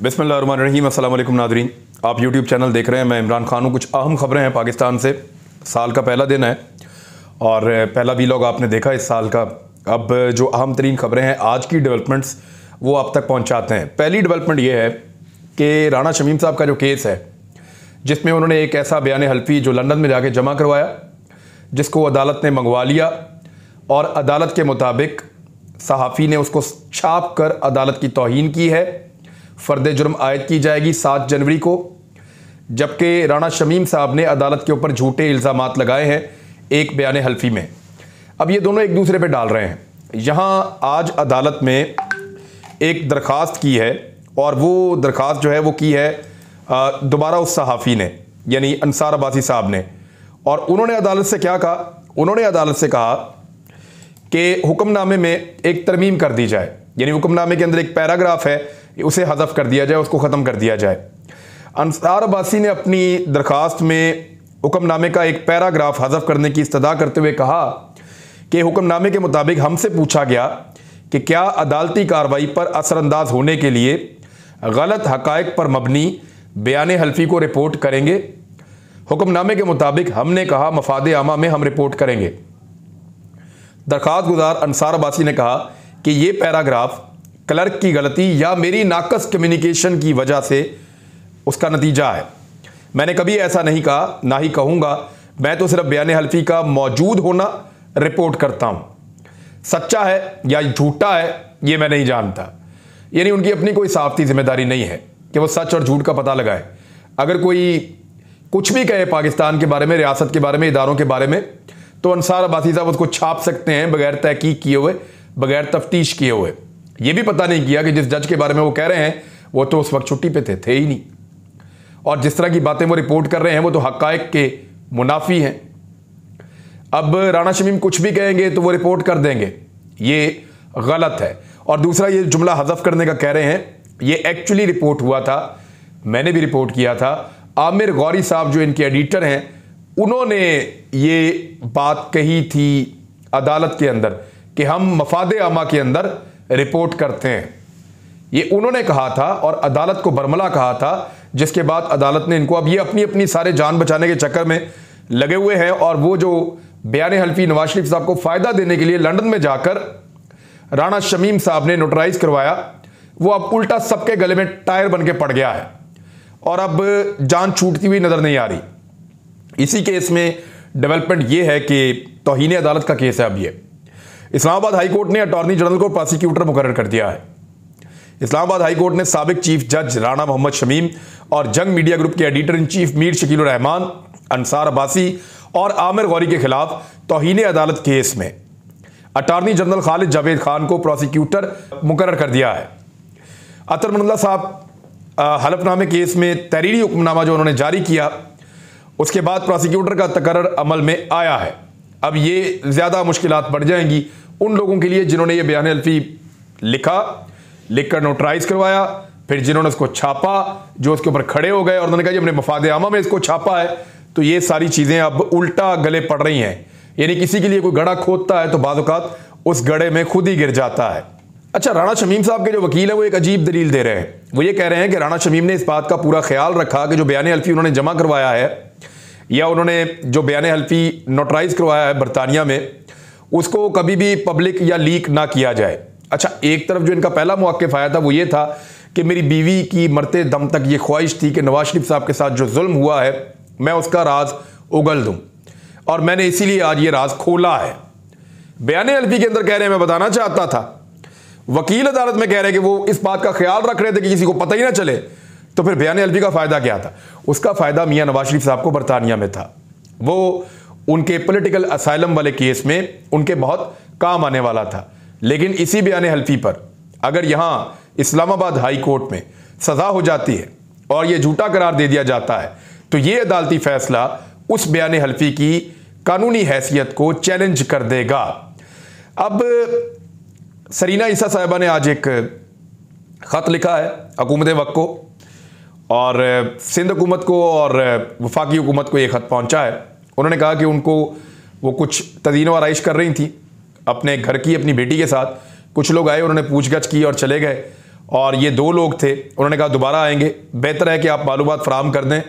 बिस्मिल्लाहिर्रहमानिर्रहीम। अस्सलाम वालेकुम नादरीन, आप यूट्यूब चैनल देख रहे हैं। मैं इमरान खान हूँ। कुछ अहम खबरें हैं पाकिस्तान से। साल का पहला दिन है और पहला वीलॉग आपने देखा इस साल का। अब जो अहम तरीन खबरें हैं, आज की डेवलपमेंट्स, वो आप तक पहुँचाते हैं। पहली डेवलपमेंट ये है कि राणा शमीम साहब का जो केस है, जिसमें उन्होंने एक ऐसा बयान हल्फी जो लंदन में जाके जमा करवाया, जिसको अदालत ने मंगवा लिया और अदालत के मुताबिक सहाफ़ी ने उसको छाप कर अदालत की तौहीन की है। फ़र्द जुर्म आयद की जाएगी 7 जनवरी को, जबकि राणा शमीम साहब ने अदालत के ऊपर झूठे इल्ज़ामात लगाए हैं एक बयान हल्फी में। अब ये दोनों एक दूसरे पे डाल रहे हैं। यहाँ आज अदालत में एक दरख्वास्त की है और वो दरख्वास्त जो है वो की है दोबारा उस सहाफ़ी ने, यानी अंसार अब्बासी साहब ने। और उन्होंने अदालत से क्या कहा? उन्होंने अदालत से कहा कि हुक्मनामे में एक तरमीम कर दी जाए, यानी हुक्मनामे के अंदर एक पैराग्राफ है, उसे हज़फ कर दिया जाए, उसको ख़त्म कर दिया जाए। अंसार अब्बासी ने अपनी दरख्वास्त में हुक्मनामे का एक पैराग्राफ हज़फ करने की इस्तदा करते हुए कहा कि हुक्मनामे के मुताबिक हमसे पूछा गया कि क्या अदालती कार्रवाई पर असरअंदाज होने के लिए गलत हक़ाइक़ पर मबनी बयान हल्फी को रिपोर्ट करेंगे। हुक्मनामे के मुताबिक हमने कहा मफाद आमा में हम रिपोर्ट करेंगे। दरख्वास्त गुजार अंसार अब्बासी ने कहा कि ये पैराग्राफ क्लर्क की गलती या मेरी नाकस कम्युनिकेशन की वजह से उसका नतीजा है। मैंने कभी ऐसा नहीं कहा, ना ही कहूँगा। मैं तो सिर्फ बयान हल्फी का मौजूद होना रिपोर्ट करता हूँ। सच्चा है या झूठा है ये मैं नहीं जानता। यानी उनकी अपनी कोई साफ़ती जिम्मेदारी नहीं है कि वो सच और झूठ का पता लगाए। अगर कोई कुछ भी कहे पाकिस्तान के बारे में, रियासत के बारे में, इदारों के बारे में, तो अंसार अब्बासी साहब उसको छाप सकते हैं बगैर तहकीक किए हुए, बगैर तफ्तीश किए हुए। ये भी पता नहीं किया कि जिस जज के बारे में वो कह रहे हैं वो तो उस वक्त छुट्टी पे थे ही नहीं, और जिस तरह की बातें वो रिपोर्ट कर रहे हैं वो तो हक़ाइक़ के मुनाफी हैं। अब राणा शमीम कुछ भी कहेंगे तो वो रिपोर्ट कर देंगे, ये गलत है। और दूसरा, ये जुमला हज़फ करने का कह रहे हैं, ये एक्चुअली रिपोर्ट हुआ था, मैंने भी रिपोर्ट किया था। आमिर गौरी साहब जो इनके एडिटर हैं, उन्होंने ये बात कही थी अदालत के अंदर कि हम मफाद आमा के अंदर रिपोर्ट करते हैं। ये उन्होंने कहा था और अदालत को बरमला कहा था, जिसके बाद अदालत ने इनको, अब ये अपनी अपनी सारे जान बचाने के चक्कर में लगे हुए हैं और वो जो बयान हल्फी नवाज शरीफ साहब को फ़ायदा देने के लिए लंदन में जाकर राणा शमीम साहब ने नोटराइज करवाया, वो अब उल्टा सबके गले में टायर बन के पड़ गया है और अब जान छूटती हुई नज़र नहीं आ रही। इसी केस में डेवलपमेंट ये है कि तौहीन अदालत का केस है। अब ये इस्लामाबाद हाई कोर्ट ने अटॉर्नी जनरल को प्रोसिक्यूटर मुकर्रर कर दिया है। इस्लामाबाद हाई कोर्ट ने साबिक चीफ जज राणा मोहम्मद शमीम और जंग मीडिया ग्रुप के editor in chief Mir Shakeel Rahman, Ansar Abbasi और आमिर गौरी के खिलाफ तौहीन अदालत केस में अटॉर्नी जनरल खालिद जावेद खान को प्रोसिक्यूटर मुकर्रर कर दिया है। अतर मनल्ला साहब हलफनामे केस में तहरीरी हुक्मनामा जो उन्होंने जारी किया, उसके बाद प्रोसिक्यूटर का तकर्रर अमल में आया है। अब ये ज़्यादा मुश्किलात बढ़ जाएंगी उन लोगों के लिए जिन्होंने ये बयान हल्फी लिखकर नोटराइज करवाया, फिर जिन्होंने उसको छापा, जो उसके ऊपर खड़े हो गए और उन्होंने कहा कि हमने मफाद आमा में इसको छापा है। तो ये सारी चीज़ें अब उल्टा गले पड़ रही हैं। यानी किसी के लिए कोई गड़ा खोदता है तो बाज़ औक़ात उस गड़े में खुद ही गिर जाता है। अच्छा, राणा शमीम साहब के जो वकील है वो एक अजीब दलील दे रहे हैं। वो ये कह रहे हैं कि राणा शमीम ने इस बात का पूरा ख्याल रखा कि जो बयान हल्फी उन्होंने जमा करवाया है या उन्होंने जो बयान हल्फी नोटराइज करवाया है बरतानिया में, उसको कभी भी पब्लिक या लीक ना किया जाए। अच्छा, एक तरफ जो इनका पहला मौक़िफ़ आया था वो ये था कि मेरी बीवी की मरते दम तक ये ख्वाहिश थी कि नवाज शरीफ साहब के साथ जो जुल्म हुआ है मैं उसका राज उगल दूं, और मैंने इसीलिए आज ये राज खोला है। बयान हल्फी के अंदर कह रहे हैं मैं बताना चाहता था। वकील अदालत में कह रहे हैं कि वो इस बात का ख्याल रख रहे थे कि किसी को पता ही ना चले। तो फिर बयान हल्फी का फ़ायदा क्या था? उसका फ़ायदा मियाँ नवाज शरीफ साहब को बरतानिया में था। वो उनके पॉलिटिकल असाइलम वाले केस में उनके बहुत काम आने वाला था। लेकिन इसी बयान हल्फी पर अगर यहाँ इस्लामाबाद हाई कोर्ट में सज़ा हो जाती है और ये झूठा करार दे दिया जाता है, तो ये अदालती फ़ैसला उस बयान हल्फी की कानूनी हैसियत को चैलेंज कर देगा। अब सरीना ईसा साहिबा ने आज एक ख़त लिखा है हुकूमत वक्त को, और सिंध हुकूमत को और वफाकी हुकूमत को ये ख़त पहुँचा है। उन्होंने कहा कि उनको वो कुछ तज़ीन व आराइश कर रही थी अपने घर की, अपनी बेटी के साथ। कुछ लोग आए, उन्होंने पूछगछ की और चले गए, और ये 2 लोग थे। उन्होंने कहा दोबारा आएंगे, बेहतर है कि आप मालूमात फराहम कर दें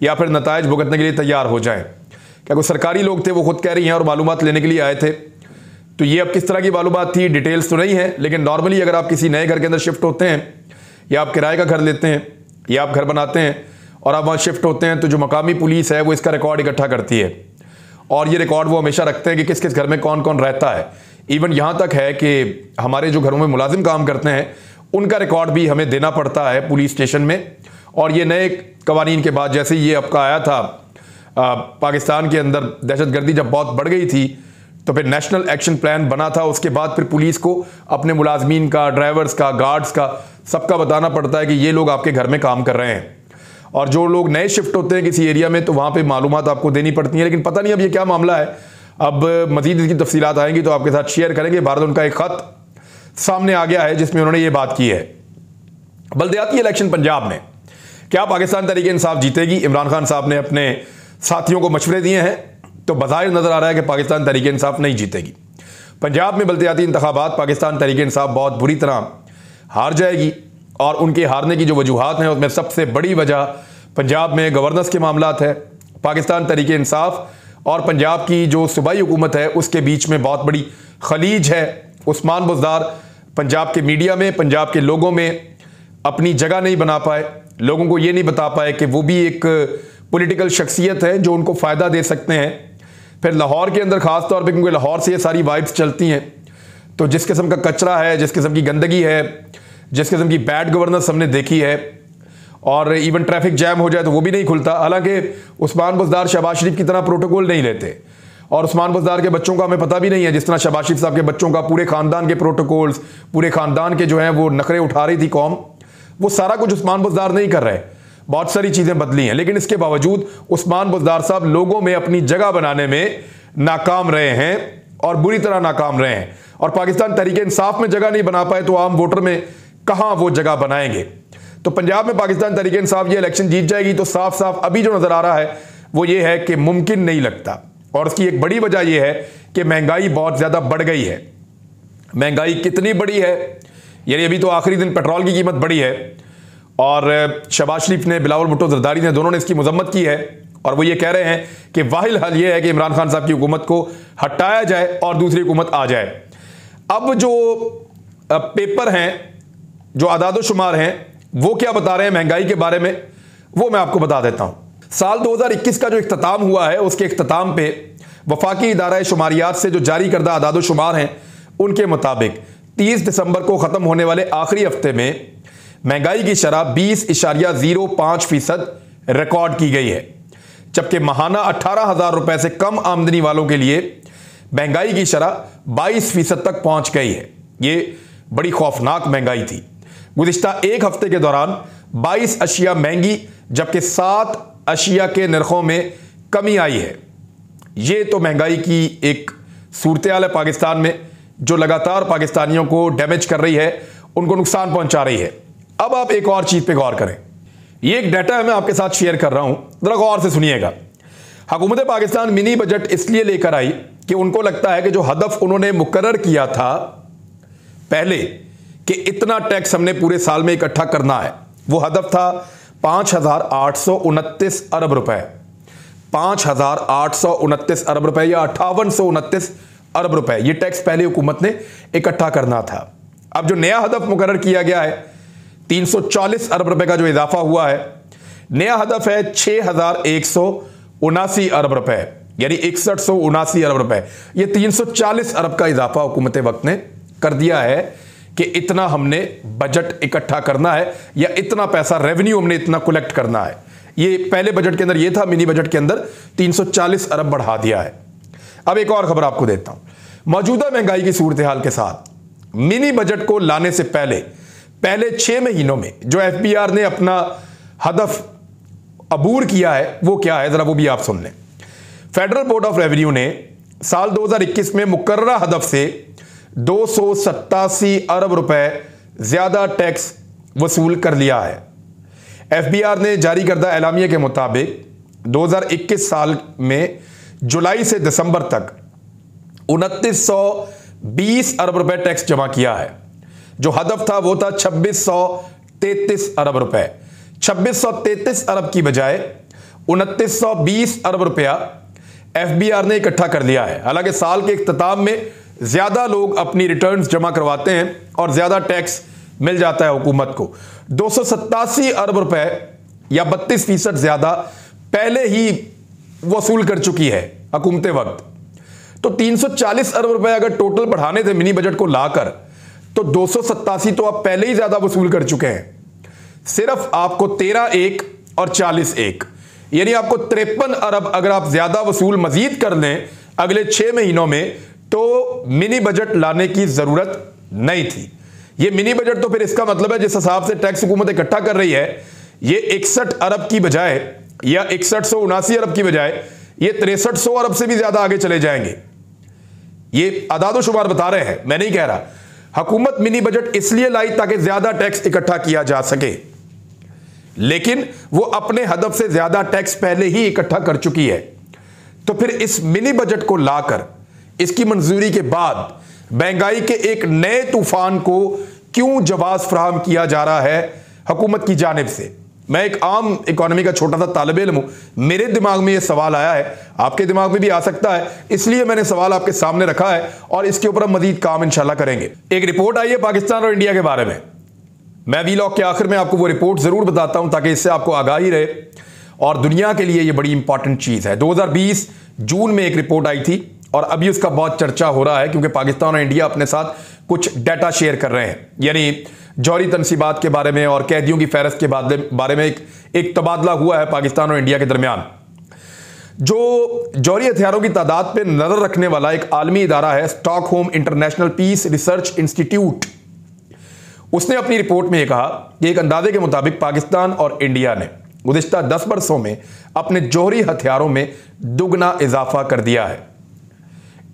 या फिर नताइज भुगतने के लिए तैयार हो जाएं। क्या कोई सरकारी लोग थे, वो खुद कह रही हैं, और मालूमात लेने के लिए आए थे। तो ये अब किस तरह की मालूमात थी, डिटेल्स तो नहीं है, लेकिन नॉर्मली अगर आप किसी नए घर के अंदर शिफ्ट होते हैं या आप किराए का घर लेते हैं या आप घर बनाते हैं और आप वहाँ शिफ्ट होते हैं, तो जो मकामी पुलिस है वो इसका रिकॉर्ड इकट्ठा करती है और ये रिकॉर्ड वो हमेशा रखते हैं कि किस किस घर में कौन कौन रहता है। इवन यहाँ तक है कि हमारे जो घरों में मुलाजिम काम करते हैं उनका रिकॉर्ड भी हमें देना पड़ता है पुलिस स्टेशन में। और ये नए कवानीन के बाद, जैसे ये आपका आया था पाकिस्तान के अंदर दहशतगर्दी जब बहुत बढ़ गई थी, तो फिर नेशनल एक्शन प्लान बना था। उसके बाद फिर पुलिस को अपने मुलाजमीन का, ड्राइवर्स का, गार्ड्स का, सबका बताना पड़ता है कि ये लोग आपके घर में काम कर रहे हैं। और जो लोग नए शिफ्ट होते हैं किसी एरिया में, तो वहाँ पे मालूमात आपको देनी पड़ती है। लेकिन पता नहीं अब ये क्या मामला है, अब मजीद इसकी तफसीलात आएंगी तो आपके साथ शेयर करेंगे। भारत उनका एक खत सामने आ गया है जिसमें उन्होंने ये बात की है। बल्दियाती इलेक्शन पंजाब में क्या पाकिस्तान तहरीक इंसाफ जीतेगी? इमरान खान साहब ने अपने साथियों को मशवरे दिए हैं, तो बज़ाहिर नजर आ रहा है कि पाकिस्तान तहरीक इंसाफ नहीं जीतेगी। पंजाब में बल्दियाती इंतखाबात पाकिस्तान तहरीक इंसाफ बहुत बुरी तरह हार जाएगी और उनके हारने की जो वजूहात हैं उसमें सबसे बड़ी वजह पंजाब में गवर्नेंस के मामलात है। पाकिस्तान तहरीक इंसाफ और पंजाब की जो सूबाई हुकूमत है उसके बीच में बहुत बड़ी खलीज है। उस्मान बुज़दार पंजाब के मीडिया में, पंजाब के लोगों में अपनी जगह नहीं बना पाए, लोगों को ये नहीं बता पाए कि वो भी एक पॉलिटिकल शख्सियत है जो उनको फ़ायदा दे सकते हैं। फिर लाहौर के अंदर ख़ास तौर पे, क्योंकि लाहौर से ये सारी वाइब्स चलती हैं, तो जिस किस्म का कचरा है, जिस किस्म की गंदगी है, जिस किस्म की बैड गवर्नेंस हमने देखी है, और इवन ट्रैफिक जैम हो जाए तो वो भी नहीं खुलता। हालांकि उस्मान बुज़दार शहबाज शरीफ की तरह प्रोटोकॉल नहीं लेते और उस्मान बुज़दार के बच्चों का हमें पता भी नहीं है, जिस तरह शहबाज शरीफ साहब के बच्चों का, पूरे ख़ानदान के प्रोटोकॉल्स, पूरे ख़ानदान के जो हैं वो नखरे उठा रही थी कौम, वो सारा कुछ उस्मान बुज़दार नहीं कर रहे। बहुत सारी चीज़ें बदली हैं, लेकिन इसके बावजूद उस्मान बुज़दार साहब लोगों में अपनी जगह बनाने में नाकाम रहे हैं और बुरी तरह नाकाम रहे हैं। और पाकिस्तान तहरीक इंसाफ में जगह नहीं बना पाए तो आम वोटर में कहां वो जगह बनाएंगे। तो पंजाब में पाकिस्तान तहरीक इंसाफ ये इलेक्शन जीत जाएगी, तो साफ साफ अभी जो नजर आ रहा है वो ये है कि मुमकिन नहीं लगता। और उसकी एक बड़ी वजह यह है कि महंगाई बहुत ज्यादा बढ़ गई है। महंगाई कितनी बड़ी है, यानी अभी तो आखिरी दिन पेट्रोल की कीमत बढ़ी है और शहबाज शरीफ ने, बिलावल भुट्टो जरदारी ने, दोनों ने इसकी मजम्मत की है और वो ये कह रहे हैं कि वाहिद हल ये है कि इमरान खान साहब की हुकूमत को हटाया जाए और दूसरी हुकूमत आ जाए। अब जो पेपर हैं, जो आदाद शुमार हैं, वो क्या बता रहे हैं महंगाई के बारे में, वो मैं आपको बता देता हूं। साल 2021 का जो इख्तिताम हुआ है, उसके इख्तिताम पे वफाकी इदारा शुमारियात से जो जारी करदा आदाद शुमार हैं, उनके मुताबिक 30 दिसंबर को ख़त्म होने वाले आखिरी हफ्ते में महंगाई की शरह 20.05% रिकॉर्ड की गई है, जबकि माहाना 18,000 रुपए से कम आमदनी वालों के लिए महंगाई की शरह 22% तक पहुंच गई है। ये बड़ी खौफनाक महंगाई थी। गुज़िश्ता एक हफ्ते के दौरान 22 अशिया महंगी, जबकि 7 अशिया के नरखों में कमी आई है। ये तो महंगाई की एक सूरत हाल है पाकिस्तान में, जो लगातार पाकिस्तानियों को डैमेज कर रही है, उनको नुकसान पहुंचा रही है। अब आप एक और चीज पे गौर करें, ये एक डाटा है, मैं आपके साथ शेयर कर रहा हूं, जरा गौर से सुनिएगा। हुकूमत पाकिस्तान मिनी बजट इसलिए लेकर आई कि उनको लगता है कि जो हदफ उन्होंने मुकर्रर किया था पहले कि इतना टैक्स हमने पूरे साल में इकट्ठा करना है, वो हदफ था 5,829 अरब रुपए। 5,829 अरब रुपए या 5829 अरब रुपए, ये टैक्स पहले हुकूमत ने इकट्ठा करना था। अब जो नया हदफ मुकर्रर किया गया है 340 अरब रुपए का जो इजाफा हुआ है, नया हदफ है 6,179 अरब रुपए, यानी 6179 अरब रुपए। ये 340 अरब का इजाफा हुकूमत वक्त ने कर दिया है कि इतना हमने बजट इकट्ठा करना है या इतना पैसा रेवेन्यू हमने इतना कलेक्ट करना है। ये पहले बजट के अंदर ये था, मिनी बजट के अंदर 340 अरब बढ़ा दिया है। अब एक और खबर आपको देता हूं। मौजूदा महंगाई की सूरत हाल के साथ मिनी बजट को लाने से पहले 6 महीनों में जो एफबीआर ने अपना हदफ अबूर किया है वो क्या है, जरा वो भी आप सुन लें। फेडरल बोर्ड ऑफ रेवेन्यू ने साल 2021 में मुकर्ररा हदफ से 287 अरब रुपए ज्यादा टैक्स वसूल कर लिया है। एफबीआर ने जारी करदा एलामिया के मुताबिक 2021 साल में जुलाई से दिसंबर तक 2920 अरब रुपए टैक्स जमा किया है, जो हदफ था वो था 2633 अरब रुपए। 2633 अरब की बजाय 2920 अरब रुपया एफबीआर ने इकट्ठा कर लिया है। हालांकि साल के इख्तिताम में ज्यादा लोग अपनी रिटर्न्स जमा करवाते हैं और ज्यादा टैक्स मिल जाता है हुकूमत को। 287 अरब रुपए या 32% ज्यादा पहले ही वसूल कर चुकी है हुकूमत वक्त। तो 340 अरब रुपए अगर टोटल बढ़ाने थे मिनी बजट को लाकर, तो 287 तो आप पहले ही ज्यादा वसूल कर चुके हैं। सिर्फ आपको 13 और 40 यानी आपको 53 अरब अगर आप ज्यादा वसूल मजीद कर लें अगले 6 महीनों में, तो मिनी बजट लाने की जरूरत नहीं थी। ये मिनी बजट तो फिर इसका मतलब है जिस हिसाब से टैक्स हुकूमत इकट्ठा कर रही है, ये 61 अरब की बजाय या 6179 अरब की बजाय ये 6300 अरब से भी ज्यादा आगे चले जाएंगे। ये आदादो शुमार बता रहे हैं, मैं नहीं कह रहा। हुकूमत मिनी बजट इसलिए लाई ताकि ज्यादा टैक्स इकट्ठा किया जा सके, लेकिन वो अपने हदफ से ज्यादा टैक्स पहले ही इकट्ठा कर चुकी है। तो फिर इस मिनी बजट को लाकर इसकी मंजूरी के बाद महंगाई के एक नए तूफान को क्यों जवाब फराहम किया जा रहा है हुकूमत की जानिब से। मैं एक आम इकोनॉमी का छोटा सा तालिब इल्म हूं, मेरे दिमाग में यह सवाल आया है, आपके दिमाग में भी आ सकता है, इसलिए मैंने सवाल आपके सामने रखा है और इसके ऊपर हम मजीद काम इंशाल्लाह करेंगे। एक रिपोर्ट आई है पाकिस्तान और इंडिया के बारे में। मैं वीलॉग के आखिर में आपको वो रिपोर्ट जरूर बताता हूं ताकि इससे आपको आगाही रहे और दुनिया के लिए ये बड़ी इंपॉर्टेंट चीज है। 2020 जून में एक रिपोर्ट आई थी और अभी उसका बहुत चर्चा हो रहा है क्योंकि पाकिस्तान और इंडिया अपने साथ कुछ डाटा शेयर कर रहे हैं, यानी जौहरी तनसीबात के बारे में और कैदियों की फहरिस्त के बारे में एक तबादला हुआ है पाकिस्तान और इंडिया के दरमियान। जो जौहरी हथियारों की तादाद पर नजर रखने वाला एक आलमी इदारा है Stockholm International Peace Research Institute, उसने अपनी रिपोर्ट में यह कहा कि एक अंदाजे के मुताबिक पाकिस्तान और इंडिया ने गुज़िश्ता 10 बरसों में अपने जौहरी हथियारों में दुगना इजाफा कर दिया है।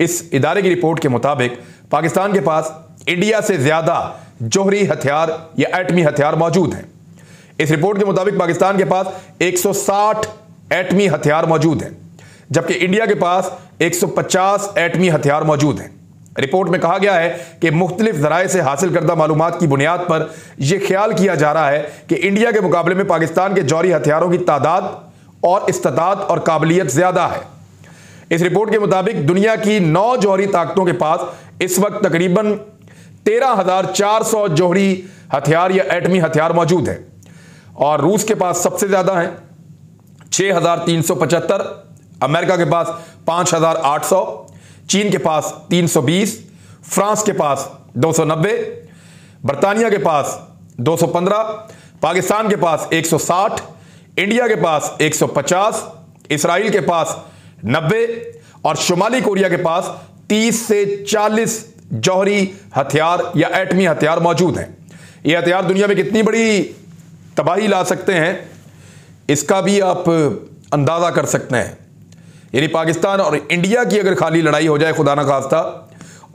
इस इदारे की रिपोर्ट के मुताबिक पाकिस्तान के पास इंडिया से ज्यादा जौहरी हथियार या एटमी हथियार मौजूद हैं। इस रिपोर्ट के मुताबिक पाकिस्तान के पास 160 एटमी हथियार मौजूद हैं, जबकि इंडिया के पास 150 एटमी हथियार मौजूद हैं। रिपोर्ट में कहा गया है कि मुख्तलिफ ज़राए से हासिल करदा मालूमात की बुनियाद पर यह ख्याल किया जा रहा है कि इंडिया के मुकाबले में पाकिस्तान के जौहरी हथियारों की तादाद और इस्तादात और काबिलियत ज्यादा है। इस रिपोर्ट के मुताबिक दुनिया की 9 जौहरी ताकतों के पास इस वक्त तकरीबन 13,400 जौहरी हथियार या एटमी हथियार मौजूद हैं और रूस के पास सबसे ज्यादा हैं 6,375, अमेरिका के पास 5,800, चीन के पास 320, फ्रांस के पास 290, बरतानिया के पास 215, पाकिस्तान के पास 160, इंडिया के पास 150, इसराइल के पास 90 और शुमाली कोरिया के पास 30 से 40 जौहरी हथियार या एटमी हथियार मौजूद हैं। ये हथियार दुनिया में कितनी बड़ी तबाही ला सकते हैं इसका भी आप अंदाजा कर सकते हैं। यानी पाकिस्तान और इंडिया की अगर खाली लड़ाई हो जाए खुदा ना खास्ता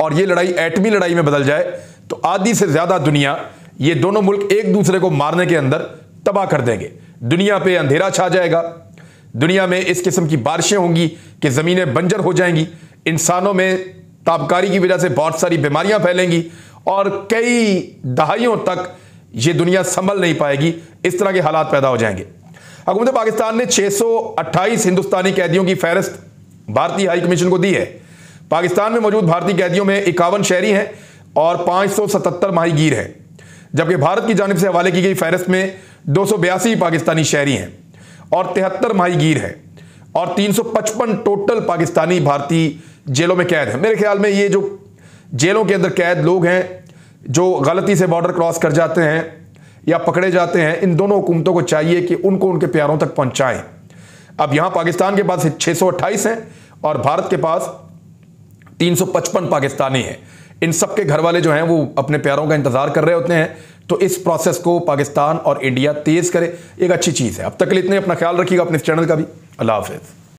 और ये लड़ाई एटमी लड़ाई में बदल जाए तो आधी से ज्यादा दुनिया, ये दोनों मुल्क एक दूसरे को मारने के अंदर तबाह कर देंगे। दुनिया पे अंधेरा छा जाएगा, दुनिया में इस किस्म की बारिशें होंगी कि ज़मीनें बंजर हो जाएंगी, इंसानों में ताबकारी की वजह से बहुत सारी बीमारियां फैलेंगी और कई दहाइयों तक ये दुनिया संभल नहीं पाएगी। इस तरह के हालात पैदा हो जाएंगे। हुकूमत पाकिस्तान ने 628 हिंदुस्तानी कैदियों की फहरिस्त भारतीय हाई कमीशन को दी है। पाकिस्तान में मौजूद भारतीय कैदियों में 51 शहरी हैं और 577 माहीगीर हैं, जबकि भारत की जानिब से हवाले की गई फहरिस्त में 282 पाकिस्तानी शहरी हैं और 73 माहीगीर हैं और 355 टोटल पाकिस्तानी भारतीय जेलों में कैद हैं। मेरे ख्याल में ये जो जेलों के अंदर कैद लोग हैं जो गलती से बॉर्डर क्रॉस कर जाते हैं या पकड़े जाते हैं, इन दोनों हुकूमतों को चाहिए कि उनको उनके प्यारों तक पहुंचाएं। अब यहां पाकिस्तान के पास 628 हैं और भारत के पास 355 पाकिस्तानी हैं। इन सबके घर वाले जो हैं वो अपने प्यारों का इंतजार कर रहे होते हैं। तो इस प्रोसेस को पाकिस्तान और इंडिया तेज करे, एक अच्छी चीज है। अब तक के लिए इतने, अपना ख्याल रखिएगा, अपने इस चैनल का भी। अल्लाह हाफिज।